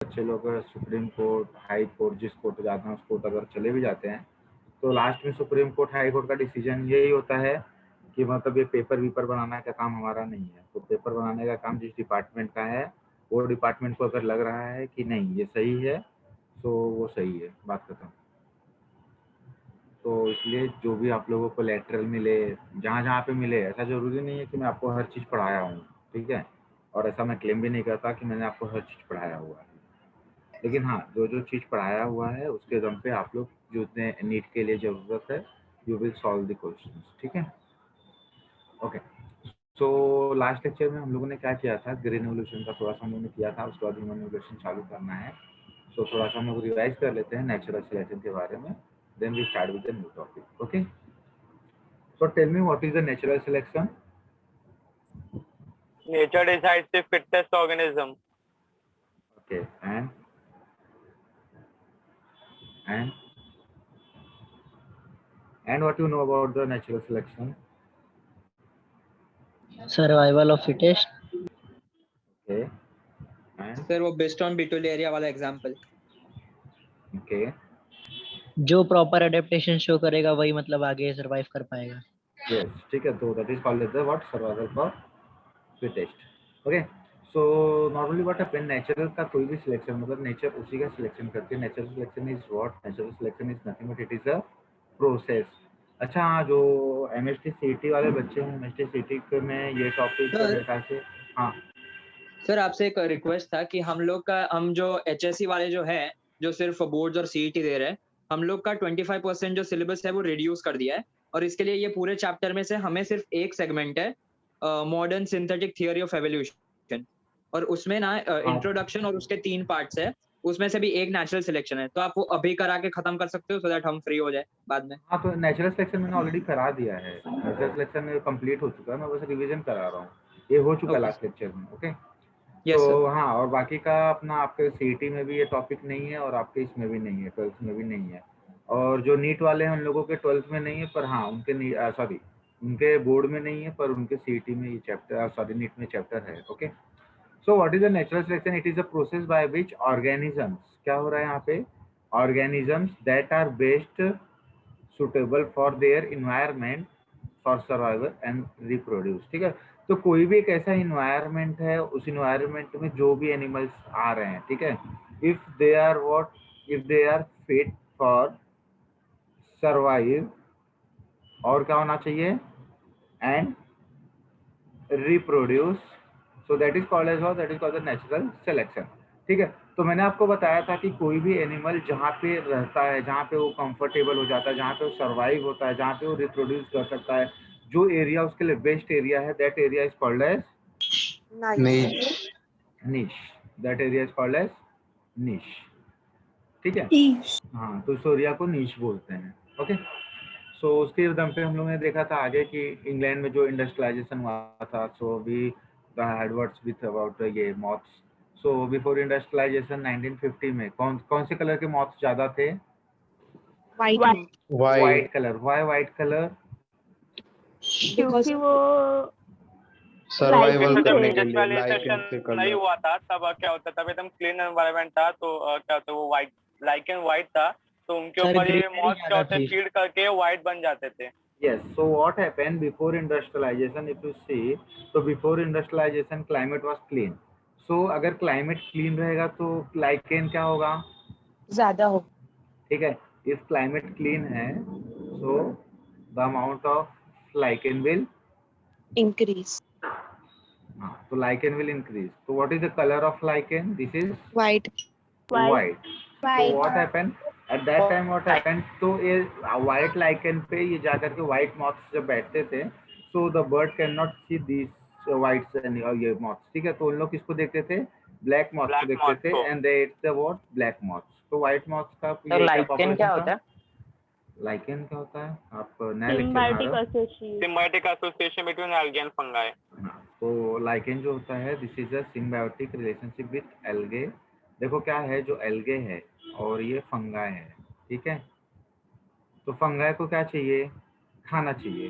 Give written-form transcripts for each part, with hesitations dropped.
बच्चे लोग supreme court, high court, जिस कोर्ट जाते हैं उस कोर्ट अगर चले भी जाते हैं तो लास्ट में सुप्रीम कोर्ट, हाई कोर्ट का डिसीजन यही होता है कि मतलब ये पेपर वीपर बनाने का काम हमारा नहीं है। तो पेपर बनाने का काम जिस डिपार्टमेंट का है वो डिपार्टमेंट को अगर लग रहा है कि नहीं ये सही है तो वो सही है, बात खत्म। तो इसलिए जो भी आप लोगों को लेटरल मिले, जहाँ जहाँ पे मिले, ऐसा जरूरी नहीं है कि मैं आपको हर चीज़ पढ़ाया हूँ, ठीक है, और ऐसा मैं क्लेम भी नहीं करता कि मैंने आपको हर चीज़ पढ़ाया हुआ है। लेकिन हाँ, जो जो चीज़ पढ़ाया हुआ है उसके दम पे आप लोग जो इतने नीट के लिए ज़रूरत है you will solve the questions, ठीक है। ओके, सो लास्ट लेक्चर में हम लोगों ने क्या किया था, ग्रीन एवोल्यूशन का थोड़ा सा हम लोगों ने किया था, उसके बाद ह्यूमन एवोल्यूशन चालू करना है। तो थोड़ा सा हम लोग रिवाइज कर लेते हैं नेचुरल सिलेक्शन के बारे में, then we start with the new topic. Okay, so tell me what is the natural selection? Nature decides the fittest organism. Okay, and what you know about the natural selection? Survival of fittest. Okay, and sir वो based on बिटोलेरिया वाला example. okay, जो proper adaptation show करेगा वही मतलब आगे survive कर पाएगा। yes, ठीक है, तो that is called as the what, survival for fittest. Okay, so normally what happen, natural का कोई भी सिलेक्शन मतलब नेचर उसी का सिलेक्शन करती है। Natural selection is what, natural selection is nothing but it is a process. अच्छा हाँ, जो एमएसटी सीटी वाले बच्चे हैं, एमएसटी सीटी में ये टॉपिक मेरे ख्याल से, हाँ सर आपसे एक रिक्वेस्ट था कि हम लोग का, हम जो एचएससी वाले जो है जो सिर्फ बोर्ड्स और सीईटी दे रहे हैं, हम लोग का 25% जो सिलेबस है वो रिड्यूस कर दिया है, और इसके लिए ये पूरे चैप्टर में से हमें सिर्फ एक सेगमेंट है modern synthetic theory of evolution, और उसमें ना इंट्रोडक्शन और उसके 3 पार्ट्स है, उसमें से भी एक नेचुरल सिलेक्शन है। तो आप वो अभी करा के खत्म कर सकते हो सो दैट हम फ्री हो जाए बाद में। हाँ, तो नेचुरल सिलेक्शन मैंने ऑलरेडी करा दिया है, नेचुरल सिलेक्शन में कंप्लीट हो चुका है, मैं बस रिवीजन करा रहा हूँ, ये हो चुका है लास्ट लेक्चर में। ओके, तो हाँ, और बाकी का अपना आपके सीईटी में भी ये टॉपिक नहीं है और आपके इसमें भी नहीं है, 12th में भी नहीं है, और जो नीट वाले हैं उन लोगों के 12th में नहीं है, पर हाँ उनके सॉरी उनके बोर्ड में नहीं है, पर उनके सीईटी में ये चैप्टर, सॉरी नीट में चैप्टर है। Okay, so what is the natural selection? It is a process by which organisms, क्या हो रहा है यहाँ पे, organisms that are best suitable for their environment for survival and reproduce, ठीक है। तो कोई भी एक ऐसा इन्वायरमेंट है, उस इन्वायरमेंट में जो भी एनिमल्स आ रहे हैं, ठीक है, if they are what, if they are fit for survive, और क्या होना चाहिए, and reproduce, so that is called as what, that is called the natural selection, ठीक है। तो मैंने आपको बताया था कि कोई भी एनिमल जहाँ पे रहता है, जहाँ पे वो कंफर्टेबल हो जाता है, जहाँ पे वो सर्वाइव होता है, जहाँ पे वो रिप्रोड्यूस कर सकता है, जो एरिया उसके लिए बेस्ट एरिया है, that area is called as niche, that area is called as niche, ठीक है। हाँ, तो इस एरिया को निश बोलते हैं। ओके, सो उसके दम पे हम लोगों ने देखा था आगे कि इंग्लैंड में जो इंडस्ट्रियलाइजेशन हुआ था, so we had words with about ये मॉथ्स। सो बिफोर इंडस्ट्रियलाइजेशन 1950 में कौन से कलर के मॉथ्स ज्यादा थे? White colour. Why white colour? क्योंकि वो सर्वाइवल करने के लिए, इंडस्ट्रियलाइजेशन नहीं हुआ था तब क्या होता, तब एकदम क्लीन एनवायरनमेंट था, तो क्या होता है वो वाइट, लाइकेन वाइट था, तो उनके ऊपर ये मॉथ क्या होते फीड करके वाइट बन जाते थे। Yes, so what happened before industrialization, if you see, so before industrialization climate was clean. So अगर climate clean रहेगा तो lichen क्या होगा? ज्यादा हो, ठीक है, if climate clean है so the amount of lichen will increase. हाँ, तो lichen will increase. So what is the color of lichen? This is white. white. So what happened at that time? What happened? तो ये white lichen पे ये जाकर के white moths जब बैठते थे, so the bird cannot see these whites और ये moths, ठीक है, तो उन लोग किसको देखते थे? black moths को देखते थे, and they ate the what? black moths. तो white moths का ये क्या population क्या होता है? lichen क्या होता है? आप नया lecture symbiotic association between algae and fungi. तो lichen जो होता है, this is a symbiotic relationship with algae. देखो क्या है, जो एल्गे है और ये फंगाई है, ठीक है, तो फंगाई को क्या चाहिए? खाना चाहिए।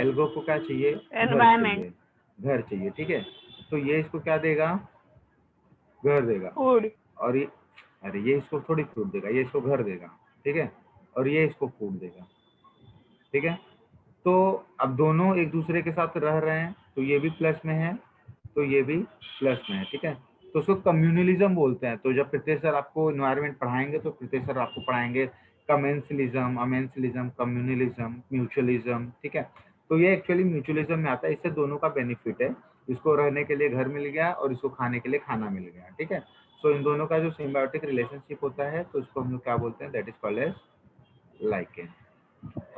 एल्गो को क्या चाहिए? घर चाहिए, ठीक है, तो ये इसको क्या देगा? घर देगा, और ये, अरे ये इसको थोड़ी फ्रूट देगा, ये इसको घर देगा, ठीक है, और ये इसको फूड देगा, ठीक है। तो अब दोनों एक दूसरे के साथ रह रहे हैं, तो ये भी प्लस में है, तो ये भी प्लस में है, ठीक है। तो उसको कम्युनलिज्म बोलते हैं। तो जब प्रीतेश सर आपको इन्वायरमेंट पढ़ाएंगे तो प्रीतेश सर आपको पढ़ाएंगे कमेंसलिज्म, अमेंसलिज्म, कम्युनलिज्म, म्यूचुअलिज्म, ठीक है। तो ये एक्चुअली म्यूचुअलिज्म में आता है। इससे दोनों का बेनिफिट है, इसको रहने के लिए घर मिल गया और इसको खाने के लिए खाना मिल गया, ठीक है। सो इन दोनों का जो सिम्बायोटिक रिलेशनशिप होता है तो इसको हम लोग क्या बोलते हैं, that is called as lichen.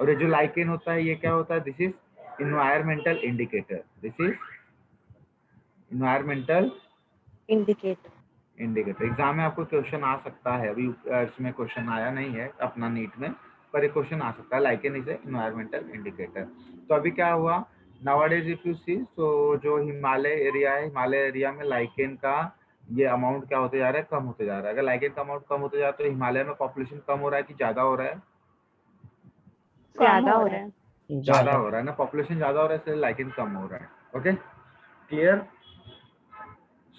और ये जो लाइकेन होता है ये क्या होता है, this is environmental indicator, this is environmental Indicator. Indicator. Exam में आपको क्वेश्चन आ सकता है, अभी इसमें क्वेश्चन आया नहीं है अपना नीट में, पर एक क्वेश्चन आ सकता है, lichen is a environmental indicator. तो अभी क्या हुआ, नाउअडेज इफ यू सी, तो जो हिमालय एरिया है, हिमालय एरिया में लाइकेन का ये अमाउंट क्या होते जा रहा है, कम होते जा रहा है। अगर लाइकेन का अमाउंट कम होते जा रहा है तो हिमालय में पॉपुलेशन कम हो रहा है कि ज्यादा हो रहा है, ज्यादा हो रहा है. ज्यादा हो रहा है ना, पॉपुलेशन ज्यादा हो रहा है इसलिए लाइकेन कम हो रहा है। Okay, clear.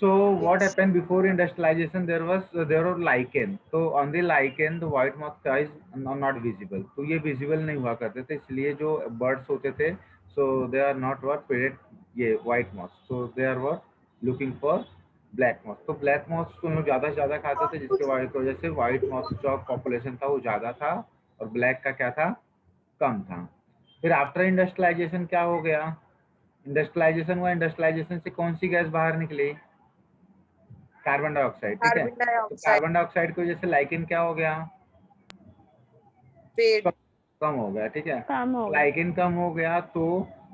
So what Yes. happened before industrialization? There were lichen. So on the lichen, the white moth is not visible. तो ये visible नहीं हुआ करते थे, इसलिए जो birds होते थे, so they are not what predate ये white moth. So they are what looking for black moth. तो black moth तो लोग ज्यादा से ज्यादा खाते थे, जिसके वजह से white moth जो population था वो ज्यादा था और black का क्या था, कम था। फिर आफ्टर इंडस्ट्रियलाइजेशन क्या हो गया, इंडस्ट्रियलाइजेशन हुआ, इंडस्ट्रियलाइजेशन से कौन सी गैस बाहर निकली, कार्बन डाइऑक्साइड, ठीक है। तो कार्बन डाइऑक्साइड की वजह से लाइकेन क्या हो गया, कम हो गया, ठीक है। लाइकेन कम हो गया तो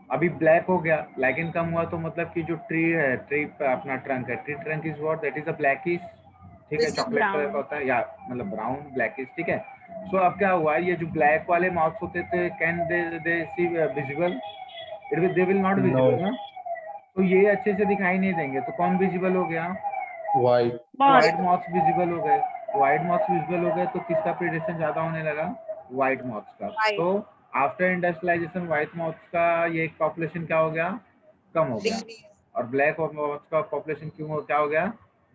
अभी ब्लैक हो गया। लाइकेन कम हुआ तो मतलब कि जो ट्री है, ट्री अपना ट्रंक है, tree trunk is what, that is a blackish, ठीक है, चॉकलेट कलर का होता है या मतलब ब्राउन ब्लैकिश, ठीक है। सो अब क्या हुआ, ये जो ब्लैक वाले माउथ्स होते थे, can they see visible, they will not visible ना, तो ये अच्छे से दिखाई नहीं देंगे, तो कौन विजिबल हो गया, व्हाइट मॉथ्स विजिबल हो गए। व्हाइट मॉथ्स विजिबल हो गए तो किसका प्रेडेशन ज्यादा होने लगा, व्हाइट मॉथ्स का। तो आफ्टर इंडस्ट्रियलाइजेशन व्हाइट मॉथ्स का ये पॉपुलेशन क्या हो गया, कम हो गया, और ब्लैक मॉथ्स का पॉपुलेशन क्यों क्या हो गया,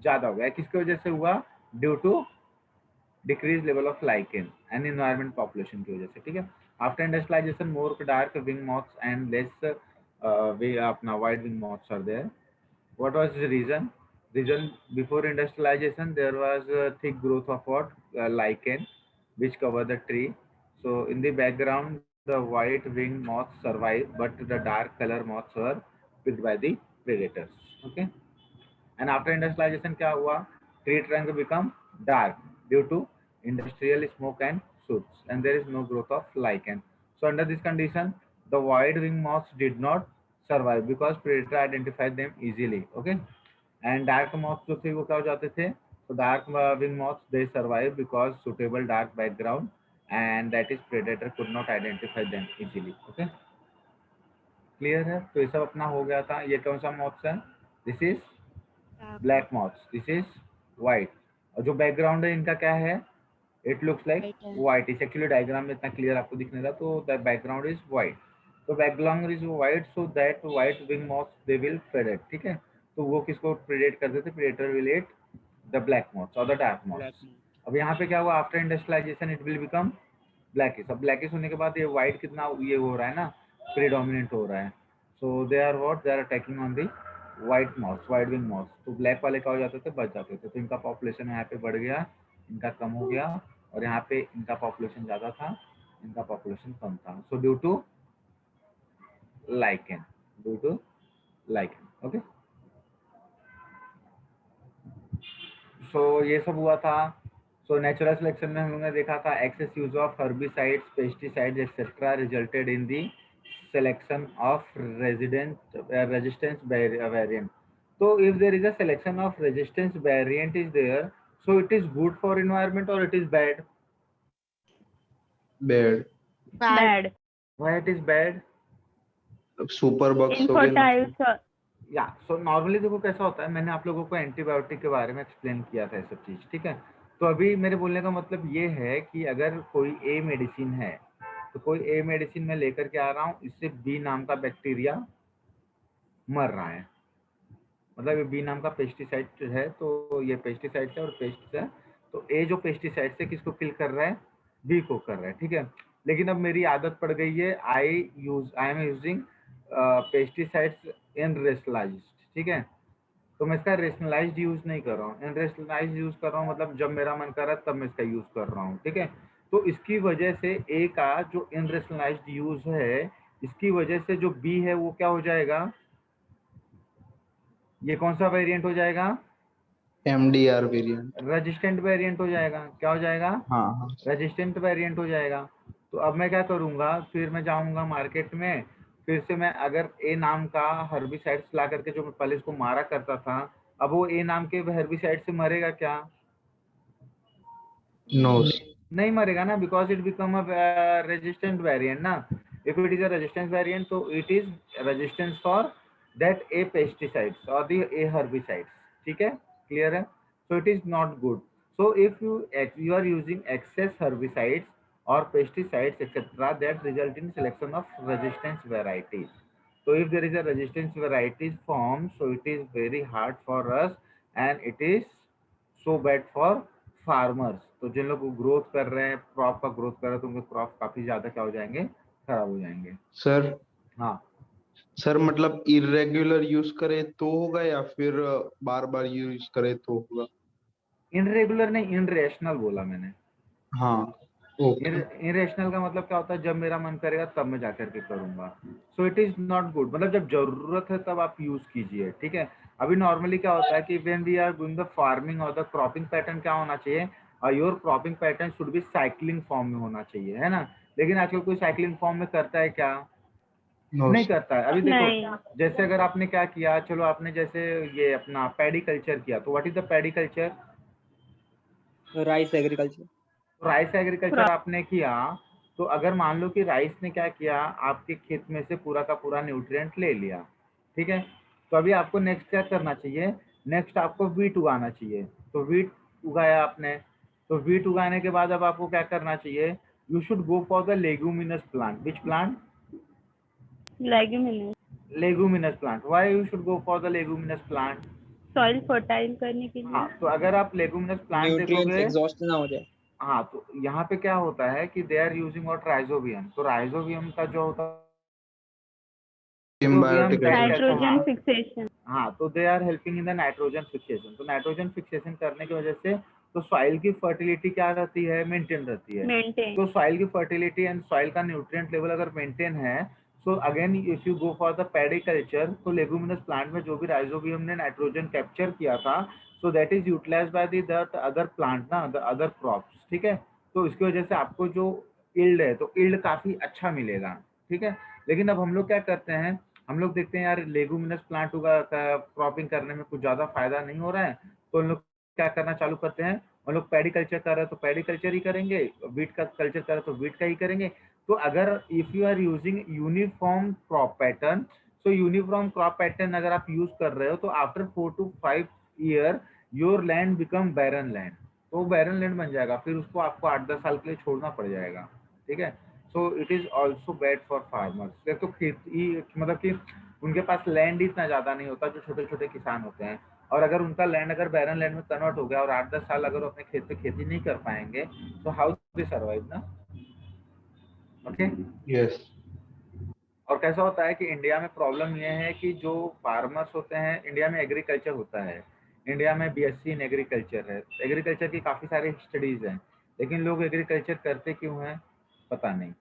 ज्यादा हो गया। किसकी वजह से हुआ, due to decrease level of lichen and environment population की वजह से, ठीक है। After industrialization more dark wing moths and less वे अपना white wing moths are there. What was the reason? Reason before industrialization there was a thick growth of what, lichen, which cover the tree. So in the background the white winged moths survive, but the dark color moths were picked by the predators. Okay. And after industrialization क्या हुआ, tree trunk become dark due to industrial smoke and soot, and there is no growth of lichen. So under this condition the wide wing moths did not survive because predator identified them easily. Okay. And dark moths जो थे वो क्या हो जाते थे, तो dark wing moths they survive because suitable dark background, and that is predator could not identify them easily. Okay. Clear है। तो ये सब अपना हो गया था। ये कौन सा मॉथ्स है, this is black moths, this is white, और जो बैकग्राउंड है इनका क्या है, इट लुक्स लाइक व्हाइट। इस एक्चुअली डायग्राम में इतना क्लियर आपको दिखने का, तो द बैकग्राउंड इज व्हाइट, तो background is white, so that white wing moths they will predate, ठीक है। तो वो किसको प्रेडेट करते थे, predator will eat the black moths और द डार्क मॉथ्स। अब यहाँ पे क्या हुआ, after industrialization it will become blackish. अब ब्लैकिश होने के बाद ये व्हाइट कितना ये हो रहा है ना, प्रीडोमिनेंट हो रहा है। So they are what, they are attacking on the white moths, white wing moths. तो ब्लैक वाले क्या हो जाते थे, बच जाते थे। तो इनका पॉपुलेशन यहाँ पे बढ़ गया, इनका कम हो गया, और यहाँ पे इनका पॉपुलेशन ज्यादा था, इनका पॉपुलेशन कम था। So due to lichen, due to lichen. Okay, so ये सब हुआ था। सो नेचुरल सिलेक्शन में हम लोगों ने देखा था excess use of herbicides, pesticides etcetera resulted in the selection of resistance variant. So if there is a selection of resistance variant is there, so it is good for environment or it is bad? Bad. Why it is bad? Super bugs infertile. या so normally देखो कैसा होता है, मैंने आप लोगों को antibiotic के बारे में एक्सप्लेन किया था ये सब चीज, ठीक है। तो अभी मेरे बोलने का मतलब ये है कि अगर कोई ए मेडिसिन है, तो कोई ए मेडिसिन में लेकर के आ रहा हूँ, इससे बी नाम का बैक्टीरिया मर रहा है, मतलब ये बी नाम का पेस्टिसाइड है, तो ये पेस्टिसाइड है और पेस्ट है, तो ए जो पेस्टिसाइड से किसको किल कर रहा है, बी को कर रहा है, ठीक है। लेकिन अब मेरी आदत पड़ गई है, आई एम यूजिंग पेस्टिसाइड्स इन रेशनलाइज्ड, ठीक है। तो मैं इसका रेशनलाइज्ड यूज नहीं कर रहा हूँ, इन रेशनलाइज्ड यूज कर रहा हूँ, मतलब जब मेरा मन कर रहा है तब मैं इसका यूज कर रहा हूँ, ठीक है। तो इसकी वजह से ए का जो इन रेशनलाइज्ड यूज है, इसकी वजह से जो बी है वो क्या हो जाएगा, ये कौन सा वेरिएंट हो जाएगा, MDR वेरिएंट। रेजिस्टेंट वेरिएंट हो जाएगा। क्या हो जाएगा, हाँ रेजिस्टेंट वेरिएंट हो जाएगा। तो अब मैं क्या करूंगा, फिर मैं जाऊंगा मार्केट में, फिर से मैं अगर ए नाम का हर्बिसाइड्स ला करके, जो मैं पहले इसको मारा करता था, अब वो ए नाम के हर्बिसाइड से मरेगा क्या, नो नहीं मरेगा ना, because it become a resistant variant ना। If it is a resistance variant, तो it is resistance for that a pesticides और दी ए हर्बिसाइड्स, ठीक है, क्लियर है। So it is not good. So if you are using excess herbicides or pesticides etc, that result in selection of resistance varieties. So if there is a resistance varieties formed, so it is very hard for us and it is so bad for farmers. तो जिन लोग growth कर रहे हैं, crop का growth कर रहे हैं, तो उनके क्रॉप काफी ज्यादा क्या हो जाएंगे, खराब हो जाएंगे। सर। हाँ सर मतलब इरेगुलर यूज करे तो होगा या फिर बार बार यूज करे तो होगा? इनरेगुलर नहीं, इनरेशनल बोला मैंने। हाँ ओके। इरेशनल का मतलब क्या होता है, जब मेरा मन करेगा तब मैं जाकर के करूंगा। सो इट इज नॉट गुड, मतलब जब जरूरत है तब आप यूज कीजिए, ठीक है। अभी नॉर्मली क्या होता है कि when we are doing the farming और द क्रॉपिंग पैटर्न क्या होना चाहिए, your cropping pattern should be cycling form में होना चाहिए, है ना। लेकिन आजकल कोई साइक्लिंग फॉर्म में करता है क्या, नो नहीं करता है। अभी नहीं। देखो, जैसे अगर आपने क्या किया, चलो आपने जैसे ये अपना पैडी कल्चर किया, तो what is the paddy culture, rice agriculture. Rice agriculture आपने किया, तो अगर मान लो कि राइस ने क्या किया, आपके खेत में से पूरा का पूरा न्यूट्रिएंट ले लिया, ठीक है। तो अभी आपको नेक्स्ट क्या करना चाहिए, नेक्स्ट आपको वीट उगाना चाहिए। तो वीट उगाया आपने, तो वीट उगाने के बाद अब आपको क्या करना चाहिए, you should go for the leguminous plant. Which plant, leguminous, leguminous plant. Why you should go for the leguminous plant, soil fertile करने के लिए। हाँ, तो अगर आप लेगुमिनस प्लांट न्यूट्रिएंट्स देखोगे, एग्जॉस्ट ना हो जाए। हाँ, तो यहाँ पे क्या होता है कि they are using what, rhizobium. तो राइजोबियम का जो होता है, सिम्बायोटिक नाइट्रोजन फिक्सेशन। हाँ, तो they are helping in the nitrogen fixation. तो नाइट्रोजन फिक्सेशन करने की वजह से तो सॉइल की फर्टिलिटी क्या रहती है, मेंटेन रहती है। मेंटेन। तो सॉइल की फर्टिलिटी एंड सॉइल का न्यूट्रिएंट लेवल अगर मेंटेन है, so again if you go for the paddy culture, तो लेगुमिनस प्लांट में जो भी राइजोबियम ने नाइट्रोजन कैप्चर किया था, so that is utilized by the other plant ना, द अदर क्रॉप्स, ठीक है। तो इसकी वजह से आपको जो इल्ड है, तो इल्ड काफी अच्छा मिलेगा, ठीक है। लेकिन अब हम लोग क्या करते हैं, हम लोग देखते हैं यार लेगुमिनस प्लांट उगा क्रॉपिंग करने में कुछ ज्यादा फायदा नहीं हो रहा है, तो हम लोग क्या करना चालू करते हैं, हम लोग पैडी कल्चर कर रहे हैं तो पैडी कल्चर ही करेंगे, वीट का कल्चर कर रहे हैं तो वीट का ही करेंगे। तो अगर if you are using uniform crop pattern, so uniform crop pattern अगर आप यूज कर रहे हो, तो after 4 to 5 year your land become barren land. तो बैरन लैंड बन जाएगा, फिर उसको आपको 8-10 साल के लिए छोड़ना पड़ जाएगा, ठीक है। So it is also bad for farmers. तो खेती मतलब कि उनके पास लैंड ही इतना ज्यादा नहीं होता, जो छोटे छोटे किसान होते हैं, और अगर उनका लैंड अगर बैरन लैंड में कन्वर्ट हो गया और 8-10 साल अगर वो अपने खेत पे खेती नहीं कर पाएंगे, तो हाउ दे सर्वाइव ना। Okay yes. और कैसा होता है कि इंडिया में प्रॉब्लम ये है कि जो फार्मर्स होते हैं, इंडिया में एग्रीकल्चर होता है, इंडिया में बीएससी इन एग्रीकल्चर है, एग्रीकल्चर की काफ़ी सारी स्टडीज़ हैं, लेकिन लोग एग्रीकल्चर करते क्यों हैं पता नहीं।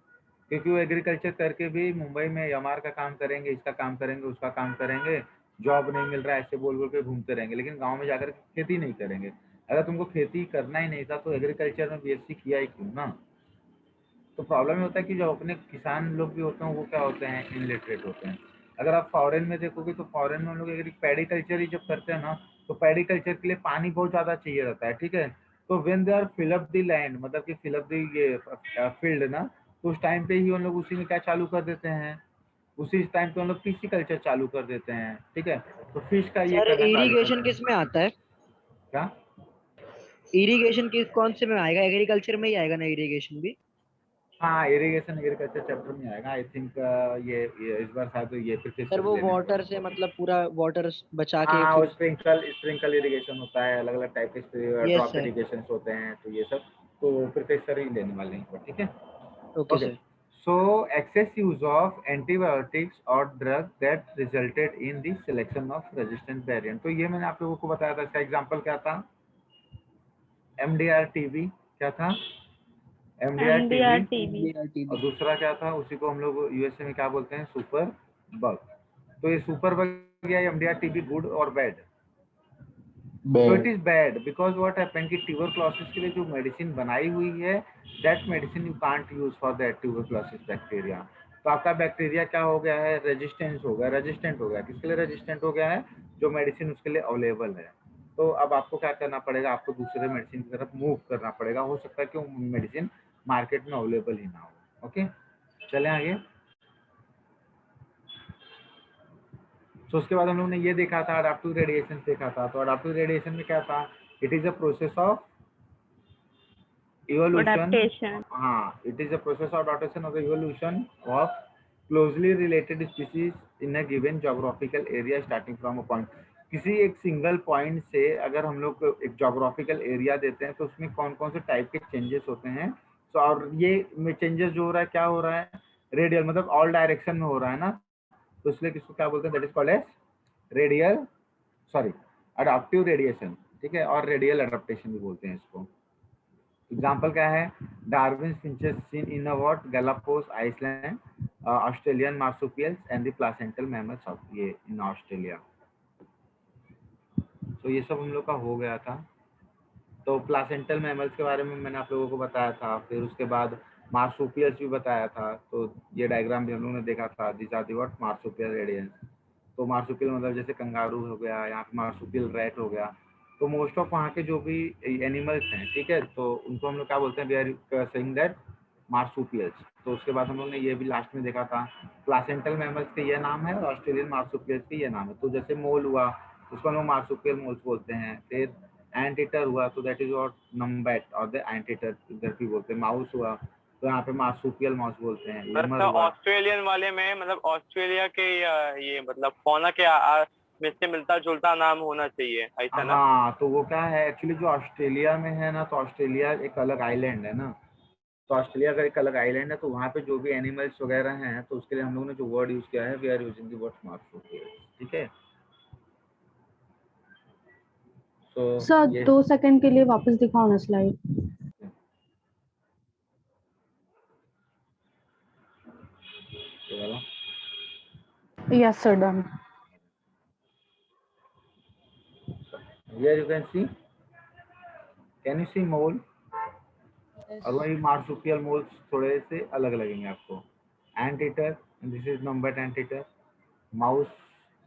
क्योंकि वो एग्रीकल्चर करके भी मुंबई में एमआर का काम करेंगे, इसका काम करेंगे, उसका काम करेंगे, जॉब नहीं मिल रहा है ऐसे बोल बोल के घूमते रहेंगे, लेकिन गाँव में जाकर खेती नहीं करेंगे। अगर तुमको खेती करना ही नहीं था तो एग्रीकल्चर में बीएससी किया ही क्यों ना। तो प्रॉब्लम ये होता है कि जो अपने किसान लोग भी होते हैं वो क्या होते हैं, इनलिटरेट होते हैं। अगर आप फॉरेन में देखोगे तो फॉरेन में हम लोग अगर पैडी कल्चर ही जब करते हैं ना, तो पैडी कल्चर के लिए पानी बहुत ज़्यादा चाहिए रहता है, ठीक है। तो when they are fill up the land, मतलब कि फिल अप द ये फील्ड ना, तो उस टाइम पे ही हम लोग उसी में क्या चालू कर देते हैं, उसी टाइम पे हम लोग फिश कल्चर चालू कर देते हैं, ठीक है। तो फिश का ये सर करना चालू इरिगेशन करते किस हैं। में आता है? क्या इरिगेशन किस कौन से में आएगा? एग्रीकल्चर में ही आएगा ना इरिगेशन भी? हाँ, इरिगेशन एग्रीकल्चर चैप्टर में आएगा आई थिंक। ये इस बार शायद ये फिर सर वो लेने वाले वाटर हैं से topic। मतलब पूरा वाटर बचा के हाँ, वो फिर। स्प्रिंकल इरिगेशन होता है, अलग अलग टाइप के यस ड्रॉप सर। इरिगेशन होते हैं, तो ये सब तो प्रोफेसर ही लेने वाले हैं, ठीक है। Okay Okay. Sir. So excess use of antibiotics or drug that resulted in the selection of resistant variant। तो ये मैंने आप लोगों को बताया था, इसका एग्जांपल क्या था? MDR टीबी क्या था? MDR TB. MDR TB। और दूसरा क्या था? उसी को हम लोग यूएसए में क्या बोलते हैं? Super bug. तो ये सुपर बग या MDR टीबी गुड और bad? So it bad. is bad because what happened कि tuberculosis के लिए जो मेडिसिन बनाई हुई है, that medicine you can't use for that tuberculosis bacteria। तो आपका बैक्टीरिया क्या हो गया है? रेजिस्टेंस हो गया, रेजिस्टेंट हो गया। किसके लिए रेजिस्टेंट हो गया है? जो मेडिसिन उसके लिए अवेलेबल है। तो अब आपको क्या करना पड़ेगा? आपको दूसरे मेडिसिन की तरफ मूव करना पड़ेगा। हो सकता है कि वो मेडिसिन मार्केट में अवेलेबल ही ना हो। ओके, चलें आगे। तो उसके बाद हम लोग ने ये देखा था, अडाप्टिव रेडिएशन देखा था। तो अडाप्टिव रेडिएशन में क्या था? It is a process of evolution। Adaptation। हाँ, it is a process of adaptation of the evolution of closely related species in a given geographical area starting from a point। किसी एक single point से अगर हम लोग एक geographical area देते हैं तो उसमें कौन कौन से टाइप के चेंजेस होते हैं। तो और ये चेंजेस जो हो रहा है क्या हो रहा है? रेडियल, मतलब ऑल डायरेक्शन में हो रहा है ना। तो इसलिए किसको क्या बोलते हैं? That is called as radial, sorry, adaptive radiation, ठीक है। और रेडियल अडेप्टेशन भी बोलते हैं इसको। एग्जाम्पल क्या है? Darwin finches seen in what? Galapagos island, Australian marsupials and the placental mammals of ये इन ऑस्ट्रेलिया। तो ये सब हम लोग का हो गया था। तो प्लासेंटल मैमल्स के बारे में मैंने आप लोगों को बताया था। फिर उसके बाद मार्सुपियल्स भी बताया था। तो ये डायग्राम भी हम लोगों ने देखा था। This are the what? Marsupial radiance. तो मार्सुपियल मतलब जैसे कंगारू हो गया, यहाँ पे मार्सुपियल रैट हो गया। तो मोस्ट ऑफ वहाँ के जो भी एनिमल्स हैं, ठीक है, तो उनको हम लोग क्या बोलते हैं? We are saying that marsupials. तो उसके बाद हम लोग ने ये भी लास्ट में देखा था, प्लासेंटल मैमल्स के ये नाम है और ऑस्ट्रेलियन मार्सुपियल्स के ये नाम है। तो जैसे मोल हुआ, उसको हम लोग मार्सुपियल मोल्स बोलते हैं। फिर एंट ईटर हुआ तो दैट इज व्हाट? नम्बैट और द एंट ईटर इधर भी बोलते हैं। माउस हुआ तो यहाँ पे मार्सुपियल माउस बोलते हैं। लेमर मतलब हुआ। ऑस्ट्रेलियन वाले में मतलब ऑस्ट्रेलिया के ये मतलब फौना के में से मिलता जुलता नाम होना चाहिए, ऐसा ना? हाँ, तो वो क्या है एक्चुअली, जो ऑस्ट्रेलिया में है ना, तो ऑस्ट्रेलिया एक अलग आइलैंड है ना। तो ऑस्ट्रेलिया का एक अलग आइलैंड है, तो वहाँ पे जो भी एनिमल्स वगैरह हैं, तो उसके लिए हम लोगों ने जो वर्ड यूज किया है, we are using the word marsupial, ठीक है। तो सर ये 2 सेकंड के लिए वापस दिखाओ ना स्लाइड। ये वाला। Yes sir, done. Here you can see, can you see mole? और वही मार्सुपियल मोल्स थोड़े से अलग लगेंगे आपको। Ant eater, this is number ant eater. Mouse,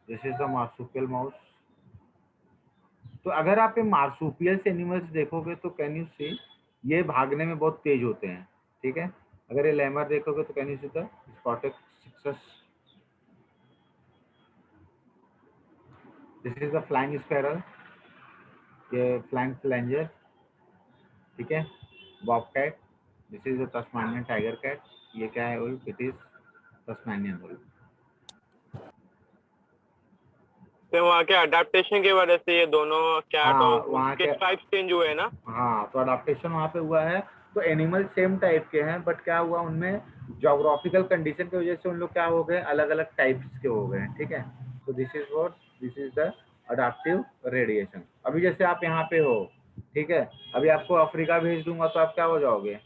this is the marsupial mouse. तो अगर आप ये मार्सुपियल्स एनिमल्स देखोगे तो कैन यू सी, ये भागने में बहुत तेज होते हैं, ठीक है। अगर ये लेमर देखोगे तो can you see the spotted cuscus, this is the flying squirrel, ये फ्लाइंग फ्लैंजर, ठीक है। Bobcat, this is the Tasmanian tiger cat. ये क्या है? Wolf, it is Tasmanian wolf. तो वहाँ के अडेप्टेशन की वजह से ये दोनों कैट हाँ, और वहाँ उनके के, टाइप चेंज हुए ना? हाँ, तो अडाप्टेशन वहाँ पे हुआ है। तो एनिमल सेम टाइप के हैं, बट क्या हुआ उनमें? जोग्राफिकल कंडीशन की वजह से उन लोग क्या हो गए? अलग अलग टाइप्स के हो गए, ठीक है। तो this is what, this is the adaptive radiation. अभी जैसे आप यहाँ पे हो, ठीक है, अभी आपको अफ्रीका भेज दूंगा तो आप क्या हो जाओगे?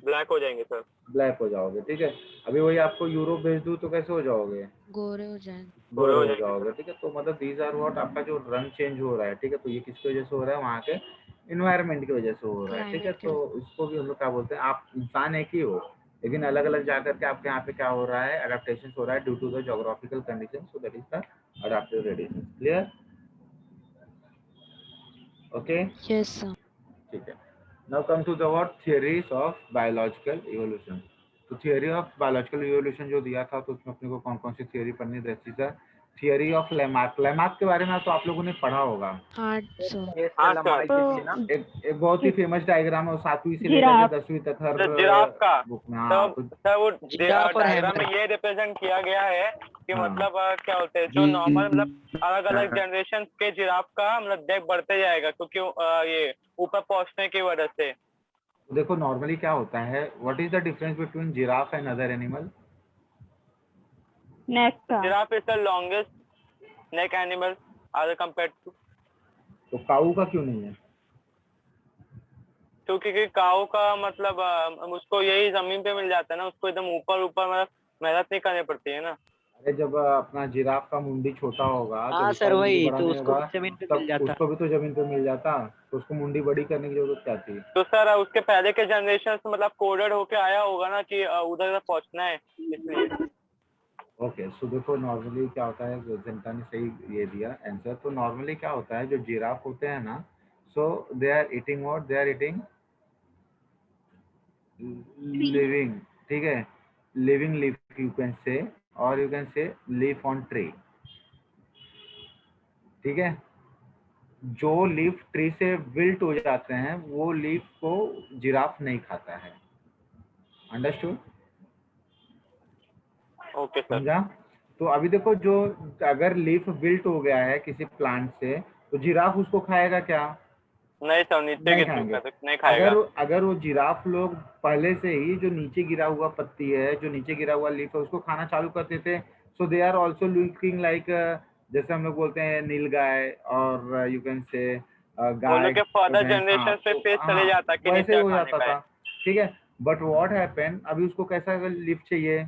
ब्लैक हो जाएंगे सर। ब्लैक हो जाओगे, ठीक है। अभी वही आपको यूरोप भेज दूँ तो कैसे हो जाओगे? गोरे हो जाएंगे। गोरे हो जाओगे, ठीक है। तो मतलब दीज आर व्हाट, आपका जो रंग चेंज हो रहा है, ठीक है, तो ये किसकी वजह से हो रहा है? वहाँ के इन्वायरमेंट की वजह से हो रहा है, ठीक है। क्लाइमेट के। तो इसको भी हम लोग क्या बोलते हैं? आप इंसान एक ही हो, लेकिन अलग अलग जाकर के आपके यहाँ पे क्या हो रहा है? अडेप्टेशन हो रहा है due to the geographical condition. So that is the adaptive radiation. Clear? Okay, yes sir. ठीक है। Now come to the what? Theories of biological evolution. तो थियरी ऑफ बायोलॉजिकल इवोल्यूशन जो दिया था, तो उसमें अपने को कौन कौन सी थियरी पढ़नी रहती है? थियरी ऑफ लेमार्क, लेमार्क के बारे में तो आप लोगों ने पढ़ा होगा। 800 हाँ सर, एक बहुत ही फेमस डायग्राम है, 7वीं से लेकर जिराफ। 10वीं तक हर तो जिराफ का बुक में। हाँ तो तो सर वो जिराफ और डायग्राम में हैमर। ये रिप्रेजेंट किया गया है कि हाँ। मतलब क्या होते हैं जो नॉर्मल मतलब अलग अलग जनरेशन के जिराफ का मतलब डेप बढ़ते जाएगा क्योंकि ये ऊपर पहुंचने की वजह से। देखो नॉर्मली क्या होता है, what is the difference between giraffe and other animal? Neck का। Giraffe is the longest neck animal other compared to. तो काऊ का क्यों नहीं है? क्योंकि काऊ का मतलब उसको यही जमीन पे मिल जाता है ना, उसको एकदम ऊपर ऊपर मतलब मेहनत नहीं करनी पड़ती है ना। अरे जब अपना जिराफ का मुंडी छोटा होगा, हाँ जब सर उसका मुंडी वही बड़ा तो नहीं उसको होगा, भी जमीन पे तब मिल जाता। उसको भी तो जमीन पे मिल जाता, तो उसको मुंडी बड़ी करने की जरूरत क्या थी? तो सर उसके पहले के जनरेशन से मतलब कोडेड होके आया होगा ना कि उधर पहुंचना है इसलिए। ओके, सो देखो नॉर्मली क्या होता है, जनता ने सही ये दिया आंसर। तो नॉर्मली क्या होता है, जो जिराफ होते हैं ना, so they are eating what, they are eating living, ठीक है, living leaf you can say, और you can say leaf on tree, ठीक है। जो लीफ ट्री से विल्ट हो जाते हैं वो लीफ को जिराफ नहीं खाता है। अंडरस्टूड? Okay sir. समझा? तो अभी देखो, जो अगर लीफ विल्ट हो गया है किसी प्लांट से, तो जिराफ उसको खाएगा क्या? नहीं सर, नीचे नहीं गिर खाएंगे। चुका है तो नहीं खाएगा। अगर वो जिराफ लोग पहले से ही जो नीचे गिरा हुआ पत्ती है, जो नीचे गिरा हुआ लीफ है, उसको खाना चालू कर देते, so they are also looking like, जैसे हम लोग बोलते हैं नीलगाय, और यू कैन से वो गाय लोग के फर्दर भैंस, जनरेशन पे फेस चले जाता कि वैसे नीचे हो खाने जाता का है। था, ठीक है। बट व्हाट हैपन, अभी उसको कैसा लीफ चाहिए?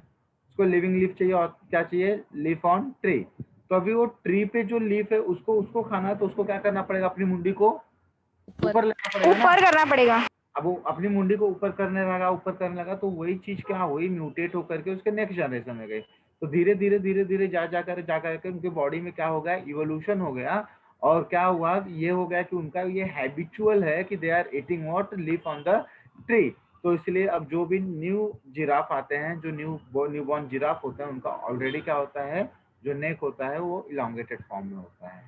उसको लिविंग लीफ चाहिए, और क्या चाहिए? Leaf on tree. तो अभी वो ट्री पे जो लीफ है उसको खाना है, तो उसको क्या करना पड़ेगा? अपनी मुंडी को ऊपर लेना पड़ेगा ना। ऊपर करना पड़ेगा। अब वो अपनी मुंडी को ऊपर करने लगा, तो वही चीज क्या हुई, म्यूटेट होकर के उसके नेक्स्ट जनरेशन में गई। तो धीरे धीरे जा कर उनके बॉडी में क्या हो गया, इवोल्यूशन हो गया। और क्या हुआ, ये हो गया कि उनका ये हैबिचुअल है कि they are eating what, leaf on the tree. तो इसलिए अब जो भी न्यू जिराफ आते हैं, जो न्यू बॉर्न जिराफ होते हैं, उनका ऑलरेडी क्या होता है, जो नेक होता है वो इलांगेटेड फॉर्म में होता है।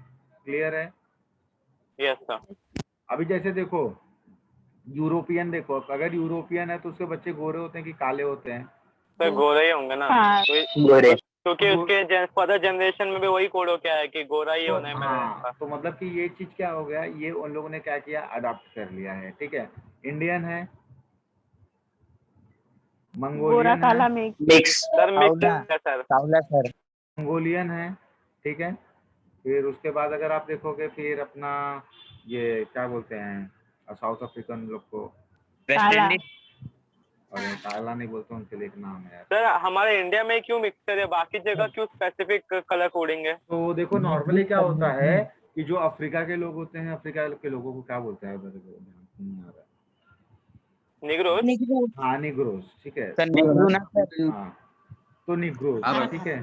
क्लियर है? Yes sir. अभी जैसे देखो यूरोपियन, देखो अगर यूरोपियन है तो उसके बच्चे गोरे होते हैं कि काले होते हैं? तो गोरे ही होंगे ना। हाँ। गोरे। क्योंकि उसके फर्दर जनरेशन में भी वही कोड हो क्या है कि गोरा ही होना है मेरा। हाँ, तो मतलब कि ये चीज क्या हो गया, ये उन लोगों ने क्या किया, अडॉप्ट कर लिया है, ठीक है। इंडियन है, गोरा मंगोलियन काला है, मिक्स सर मिक्स है सर। सावला सर। मंगोलियन है, ठीक है। फिर उसके बाद अगर आप देखोगे, फिर अपना ये क्या बोलते हैं साउथ अफ्रीकन लोग को, वेस्ट इंडीज। और काला नहीं बोलते, उनके लिए एक नाम है यार। सर हमारे इंडिया में क्यों मिक्सर है, बाकी जगह क्यों स्पेसिफिक कलर कोडिंग है? तो देखो नॉर्मली क्या होता है कि जो अफ्रीका के लोग होते हैं, अफ्रीका के लोगों को क्या बोलते हैं, नहीं आ रहा। निग्रोस। हाँ, निग्रोस, ठीक है। सर नेहरू ना सर। हाँ, तो निग्रोस, ठीक है।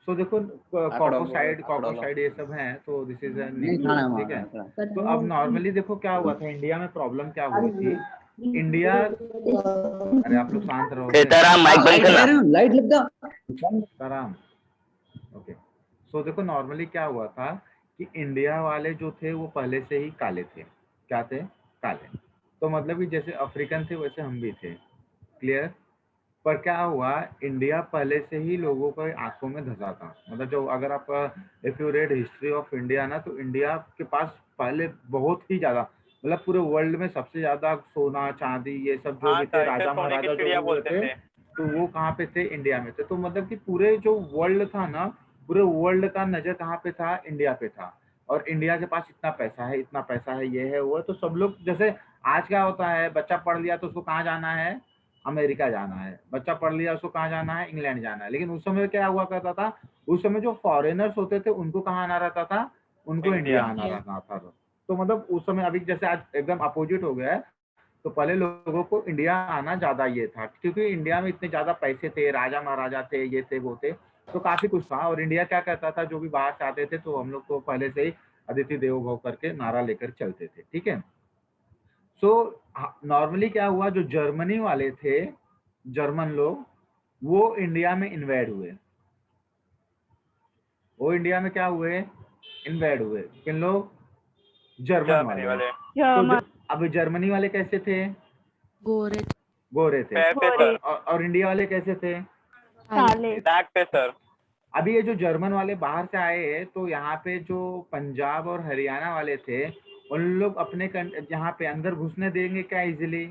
सो देखो कॉकोसाइड ये सब हैं, तो दिस इज निग्रोस, ठीक है। तो अब नॉर्मली देखो क्या हुआ था इंडिया में, प्रॉब्लम क्या हुई थी इंडिया, अरे आप लोग शांत रहो, लाइट लग गया। सीताराम। ओके, सो देखो नॉर्मली क्या हुआ था कि इंडिया वाले जो थे वो पहले से ही काले थे। क्या थे? काले। तो मतलब कि जैसे अफ्रीकन थे वैसे हम भी थे। क्लियर? पर क्या हुआ, इंडिया पहले से ही लोगों को आंखों में धंसा था। मतलब जो अगर आप if you read history of India ना, तो इंडिया के पास पहले बहुत ही ज्यादा, मतलब पूरे वर्ल्ड में सबसे ज्यादा सोना चांदी ये सब जो भी थे, राजा महाराजा जो भी थे, तो वो कहाँ पे थे? इंडिया में थे। तो मतलब कि पूरे जो वर्ल्ड था ना, पूरे वर्ल्ड का नजर कहाँ पे था? इंडिया पे था। और इंडिया के पास इतना पैसा है, ये है वो है, तो सब लोग, जैसे आज क्या होता है, बच्चा पढ़ लिया तो उसको कहाँ जाना है? अमेरिका जाना है। बच्चा पढ़ लिया उसको कहाँ जाना है? इंग्लैंड जाना है। लेकिन उस समय क्या हुआ करता था, उस समय जो फॉरेनर्स होते थे उनको कहाँ आना रहता था? उनको इंडिया आना रहता था। तो मतलब उस समय, अभी जैसे आज एकदम अपोजिट हो गया है। तो पहले लोगों को इंडिया आना ज्यादा ये था, क्योंकि इंडिया में इतने ज्यादा पैसे थे, राजा महाराजा थे, ये थे वो थे, तो काफी कुछ था। और इंडिया क्या करता था, जो भी बाहर से आते थे तो हम लोग तो पहले से ही अतिथि देवो भव करके नारा लेकर चलते थे, ठीक है। सो नॉर्मली क्या हुआ, जो जर्मनी वाले थे, जर्मन लोग, वो इंडिया में इन्वेड हुए। वो इंडिया में क्या हुए, इन्वेड हुए। किन लोग, जर्मन जर्मनी वाले। वाले तो जर्मन अब जर्मनी वाले कैसे थे, गोरे गोरे थे। पैसे गोरे सर, और इंडिया वाले कैसे थे, काले ब्लैक थे सर। अभी ये जो जर्मन वाले बाहर से आए हैं, तो यहाँ पे जो पंजाब और हरियाणा वाले थे, उन लोग अपने यहाँ पे अंदर घुसने देंगे क्या इजीली,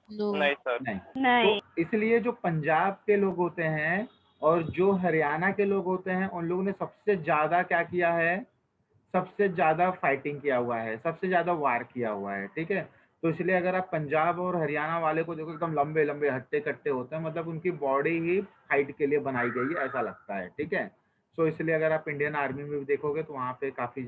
नो नहीं सर, नहीं। नहीं तो इसलिए जो पंजाब के लोग होते हैं और जो हरियाणा के लोग होते हैं, उन लोगों ने सबसे ज्यादा क्या किया है, सबसे ज्यादा फाइटिंग किया हुआ है, सबसे ज्यादा वार किया हुआ है, ठीक है। तो इसलिए अगर आप पंजाब और हरियाणा वाले को देखो, एकदम लंबे लंबे हट्टे कट्टे होते हैं, मतलब उनकी बॉडी ही फाइट के लिए बनाई गई है, ऐसा लगता है, ठीक है। तो इसलिए अगर आप इंडियन आर्मी में भी देखोगे तो वहाँ से काफी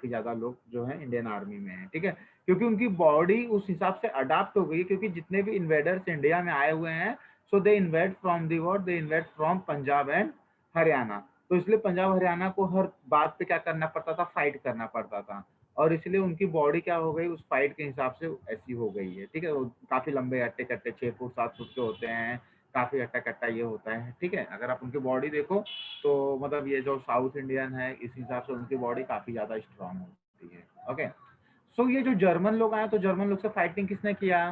ज्यादा लोग जो है इंडियन आर्मी में है, ठीक है, क्योंकि उनकी बॉडी उस हिसाब से अडाप्ट हो गई है। क्योंकि जितने भी इन्वेडर्स इंडिया में आए हुए हैं, so they invade from the word, they invade from Punjab and Haryana. तो इसलिए पंजाब हरियाणा को हर बात पे क्या करना पड़ता था, फाइट करना पड़ता था, और इसलिए उनकी बॉडी क्या हो गई, उस फाइट के हिसाब से ऐसी हो गई है, ठीक है। वो काफी लंबे हट्टे कट्टे 6 फुट 7 फुट के होते हैं, काफी हट्टा कट्टा ये होता है, ठीक है। अगर आप उनकी बॉडी देखो तो मतलब ये जो साउथ इंडियन है, इस हिसाब से उनकी बॉडी काफी ज्यादा स्ट्रांग होती है, ओके। सो ये जो जर्मन लोग आए, तो जर्मन लोग से फाइटिंग किसने किया,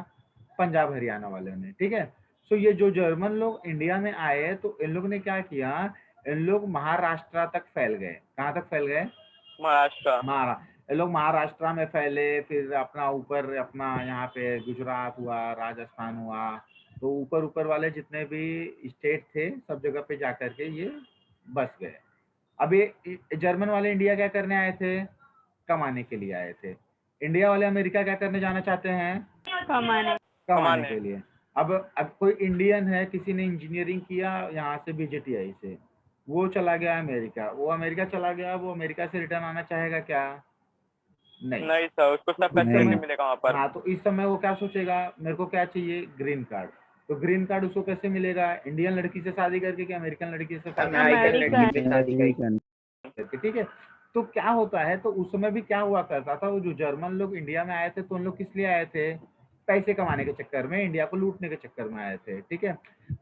पंजाब हरियाणा वाले ने, ठीक है। सो ये जो जर्मन लोग इंडिया में आए, तो इन लोग ने क्या किया, इन लोग महाराष्ट्र तक फैल गए। कहाँ तक फैल गए, महाराष्ट्र। ये लोग महाराष्ट्र में फैले, फिर अपना ऊपर अपना यहाँ पे गुजरात हुआ, राजस्थान हुआ, तो ऊपर ऊपर वाले जितने भी स्टेट थे, सब जगह पे जाकर के ये बस गए। अब ये जर्मन वाले इंडिया क्या करने आए थे, कमाने के लिए आए थे। इंडिया वाले अमेरिका क्या करने जाना चाहते हैं, कमाने कमाने के लिए। अब कोई इंडियन है, किसी ने इंजीनियरिंग किया यहाँ से बीजेटीआई से, वो चला गया अमेरिका, वो अमेरिका चला गया, वो अमेरिका से रिटर्न आना चाहेगा क्या, नहीं। नहीं सर, उसको सब फैसिलिटी नहीं। मिलेगा वहाँ पर। हाँ, तो इस समय वो क्या सोचेगा, मेरे को क्या चाहिए, ग्रीन कार्ड। तो ग्रीन कार्ड उसको कैसे मिलेगा, इंडियन लड़की से शादी करके कि अमेरिकन लड़की से शादी करके, ठीक है। तो क्या होता है, तो उस समय भी क्या हुआ करता था, वो जो जर्मन लोग इंडिया में आए थे, तो उन लोग किस लिए आए थे, पैसे कमाने के चक्कर में, इंडिया को लूटने के चक्कर में आए थे, ठीक है।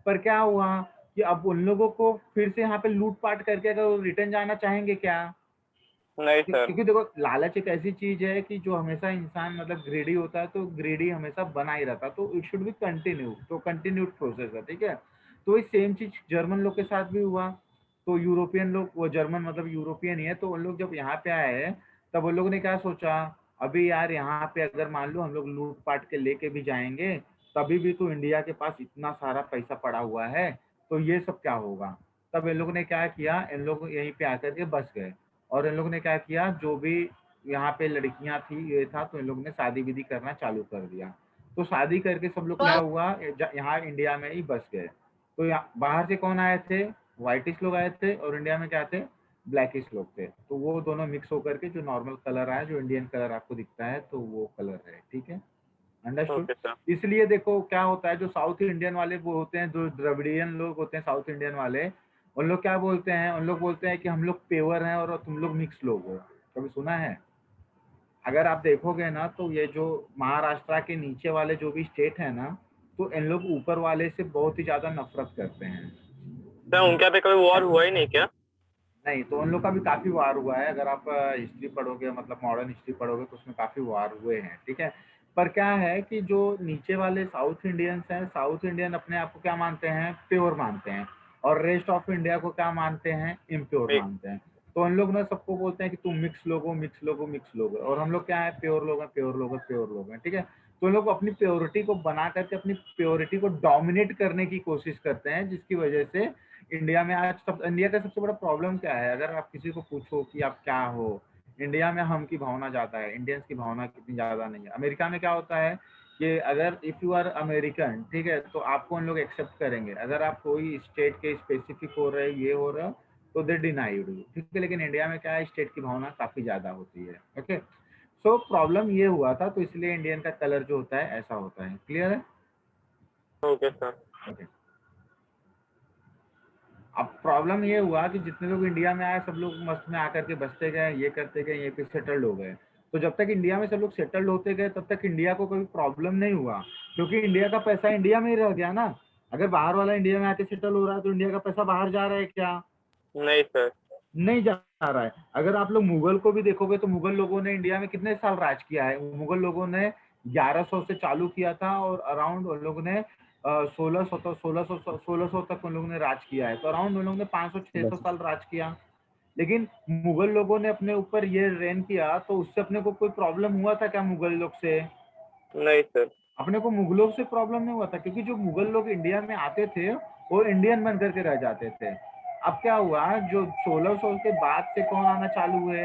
पर क्या हुआ कि अब उन लोगों को फिर से यहाँ पे लूट पाट करके अगर रिटर्न जाना चाहेंगे क्या, नहीं सर, क्योंकि देखो लालच एक ऐसी चीज है कि जो हमेशा इंसान मतलब ग्रेडी होता है, तो ग्रेडी हमेशा बना ही रहता है, तो इट शुड बी कंटिन्यू, तो कंटिन्यूड प्रोसेस है, ठीक है। तो ये सेम चीज जर्मन लोग के साथ भी हुआ। तो यूरोपियन लोग, वो जर्मन मतलब यूरोपियन ही है, तो उन लोग जब यहाँ पे आए, तब उन लोगों ने क्या सोचा, अभी यार यहाँ पे अगर मान लो हम लोग लूट पाट के लेके भी जाएंगे, तभी भी तो इंडिया के पास इतना सारा पैसा पड़ा हुआ है, तो ये सब क्या होगा। तब इन लोगों ने क्या किया, इन लोग यहीं पे आकर के बस गए, और इन लोगों ने क्या किया, जो भी यहाँ पे लड़कियां थी ये था, तो इन लोगों ने शादी विधि करना चालू कर दिया। तो शादी करके सब लोग क्या हुआ, यहाँ इंडिया में ही बस गए। तो यहाँ बाहर से कौन आए थे, व्हाइटिश लोग आए थे, और इंडिया में क्या थे, ब्लैकिश लोग थे। तो वो दोनों मिक्स होकर के जो नॉर्मल कलर आया, जो इंडियन कलर आपको दिखता है, तो वो कलर है, ठीक है, अंडरस्टूड। Okay sir. इसलिए देखो क्या होता है, जो साउथ इंडियन वाले वो होते हैं, जो द्रविडियन लोग होते हैं साउथ इंडियन वाले, उन लोग क्या बोलते हैं, उन लोग बोलते हैं कि हम लोग प्योर हैं और तुम लोग मिक्स लोग हो। कभी सुना है, अगर आप देखोगे ना, तो ये जो महाराष्ट्र के नीचे वाले जो भी स्टेट है ना, तो इन लोग ऊपर वाले से बहुत ही ज्यादा नफरत करते हैं। सर उनके यहाँ पे कभी वॉर हुआ ही नहीं क्या? नहीं, तो उन लोग का भी काफी वार हुआ है। अगर आप हिस्ट्री पढ़ोगे, मतलब मॉडर्न हिस्ट्री पढ़ोगे, तो उसमें काफी वार हुए हैं, ठीक है। पर क्या है कि जो नीचे वाले साउथ इंडियंस हैं, साउथ इंडियन अपने आप को क्या मानते हैं, प्योर मानते हैं, और रेस्ट ऑफ इंडिया को क्या मानते हैं, इम्प्योर मानते हैं। तो उन लोग ना सबको बोलते हैं कि तुम मिक्स लोग हो, मिक्स लोग हो, मिक्स लोग हो, और हम लोग क्या है, प्योर लोग हैं, प्योर लोग हैं, प्योर लोग हैं, ठीक है। तो उन लोग अपनी प्योरिटी को बना करके अपनी प्योरिटी को डोमिनेट करने की कोशिश करते हैं, जिसकी वजह से इंडिया में आज इंडिया का सबसे बड़ा प्रॉब्लम क्या है, अगर आप किसी को पूछो कि आप क्या हो, इंडिया में हम की भावना ज्यादा है, इंडियंस की भावना कितनी ज्यादा नहीं है। अमेरिका में क्या होता है कि अगर इफ यू आर अमेरिकन, ठीक है, तो आपको उन लोग एक्सेप्ट करेंगे। अगर आप कोई स्टेट के स्पेसिफिक हो रहे, ये हो रहा, तो दे डिनाई यू, ठीक है। लेकिन इंडिया में क्या है, स्टेट की भावना काफी ज्यादा होती है, ओके। सो प्रॉब्लम ये हुआ था, तो इसलिए इंडियन का कलर जो होता है ऐसा होता है, क्लियर है, ओके सर। ओके। अब प्रॉब्लम ये हुआ कि जितने लोग इंडिया में आए, सब लोग मस्त में आकर के बसते गए, ये करते गए, ये पे सेटल्ड हो गए। तो जब तक इंडिया में सब लोग सेटल्ड होते गए, तब तक इंडिया को कोई प्रॉब्लम नहीं हुआ, क्योंकि इंडिया का पैसा इंडिया में ही रह गया ना। अगर बाहर वाला इंडिया में आके सेटल हो रहा है, तो इंडिया का पैसा बाहर जा रहा है क्या, नहीं सर। नहीं जा रहा है। अगर आप लोग मुगल को भी देखोगे तो मुगल लोगों ने इंडिया में कितने साल राज किया है? मुगल लोगों ने 1100 से चालू किया था और अराउंड उन लोगों ने 1600 तक उन लोगों ने राज किया है। तो अराउंड उन लोगों ने 500-600 साल राज किया। लेकिन मुगल लोगों ने अपने ऊपर ये रेन किया तो उससे अपने को कोई प्रॉब्लम हुआ था क्या मुगल लोग से? नहीं सर। अपने को मुगलों से प्रॉब्लम नहीं हुआ था, क्योंकि जो मुगल लोग इंडिया में आते थे वो इंडियन बन करके रह जाते थे। अब क्या हुआ, जो 1600 के बाद से कौन आना चालू हुए?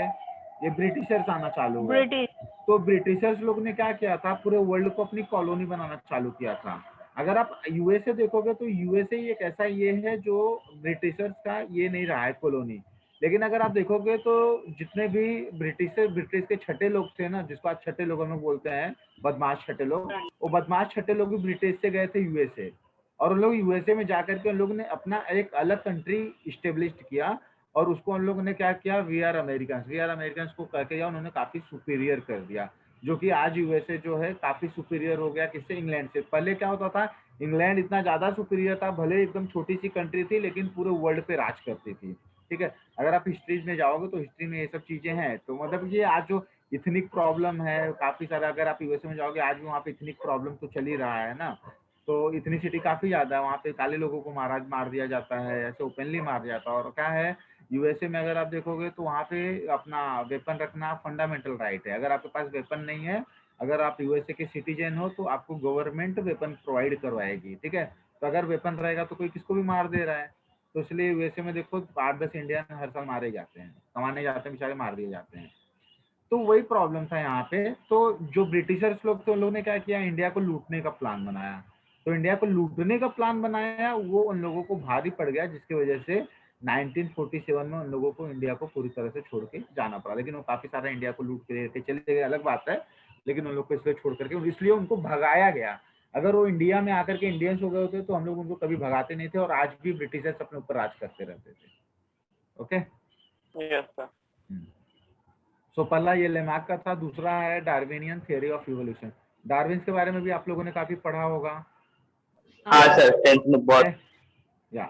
ये ब्रिटिशर्स आना चालू हुए। ब्रिटिश। तो ब्रिटिशर्स लोग ने क्या किया था, पूरे वर्ल्ड को अपनी कॉलोनी बनाना चालू किया था। अगर आप यूएसए देखोगे तो यूएसए एक ऐसा ये है जो ब्रिटिशर्स का ये नहीं रहा है कॉलोनी। लेकिन अगर आप देखोगे तो जितने भी ब्रिटिश के छठे लोग थे ना, जिसको आज छठे लोगों में बोलते हैं, बदमाश छठे लोग, वो बदमाश छठे लोग भी ब्रिटिश से गए थे यूएसए। और उन लोग यूएसए में जाकर के उन लोगों ने अपना एक अलग कंट्री इस्टेब्लिश किया और उसको उन लोगों ने क्या किया, वी आर अमेरिकन्स को कह के उन्होंने काफी सुपीरियर कर दिया, जो कि आज यूएसए जो है काफी सुपीरियर हो गया। किससे? इंग्लैंड से। पहले क्या होता था, इंग्लैंड इतना ज्यादा सुपीरियर था, भले एकदम छोटी सी कंट्री थी लेकिन पूरे वर्ल्ड पे राज करती थी। ठीक है, अगर आप हिस्ट्री में जाओगे तो हिस्ट्री में ये सब चीजें हैं। तो मतलब ये आज जो इथनिक प्रॉब्लम है काफी सारा, अगर आप यूएसए में जाओगे आज भी वहाँ पे इथनिक प्रॉब्लम तो चल ही रहा है ना। तो इथनिसिटी काफी ज्यादा है वहाँ पे, काले लोगों को मार दिया जाता है, ऐसे ओपनली मार दिया जाता है। और क्या है, यूएसए में अगर आप देखोगे तो वहाँ पे अपना वेपन रखना फंडामेंटल राइट है। अगर आपके पास वेपन नहीं है, अगर आप यूएसए के सिटीजन हो तो आपको गवर्नमेंट वेपन प्रोवाइड करवाएगी। ठीक है, तो अगर वेपन रहेगा तो कोई किसको भी मार दे रहा है। तो इसलिए यूएसए में देखो 8-10 इंडियन हर साल मारे जाते हैं, कमाने जाते हैं, बेचारे मार दिए जाते हैं। तो वही प्रॉब्लम था यहाँ पे। तो जो ब्रिटिशर्स लोग थे उन लोगों ने क्या किया, इंडिया को लूटने का प्लान बनाया। तो इंडिया को लूटने का प्लान बनाया, वो उन लोगों को भारी पड़ गया, जिसकी वजह से 1947 में उन लोगों को इंडिया को पूरी तरह से छोड़ के जाना पड़ा। लेकिन वो काफी सारा इंडिया को लूट के लेके चले गए, अलग बात है, लेकिन उन लोग को इसलिए छोड़ करके, इसलिए उनको भगाया गया। अगर वो इंडिया में आकर के इंडियंस हो गए होते तो हम लोग उनको कभी भगाते नहीं थे, और आज भी ब्रिटिशर्स अपने ऊपर राज करते रहते थे। Okay, yes sir. सो पहला ये लेमार्क का था। दूसरा है Darwinian theory of evolution. Darwin के बारे में भी आप लोगों ने काफी पढ़ा होगा। हाँ सर, 10th में बहुत। या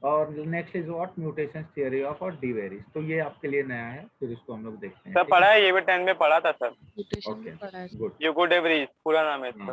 और next is what, mutations theory of और डिवेरिस। तो ये आपके लिए नया है, फिर इसको हम लोग देखते हैं। सर पढ़ा है, ये भी 10 में पढ़ा था सर। म्यूटेशन ओके, भी पढ़ा है। गुड। यूगो डेवरीज पूरा नाम है इसका।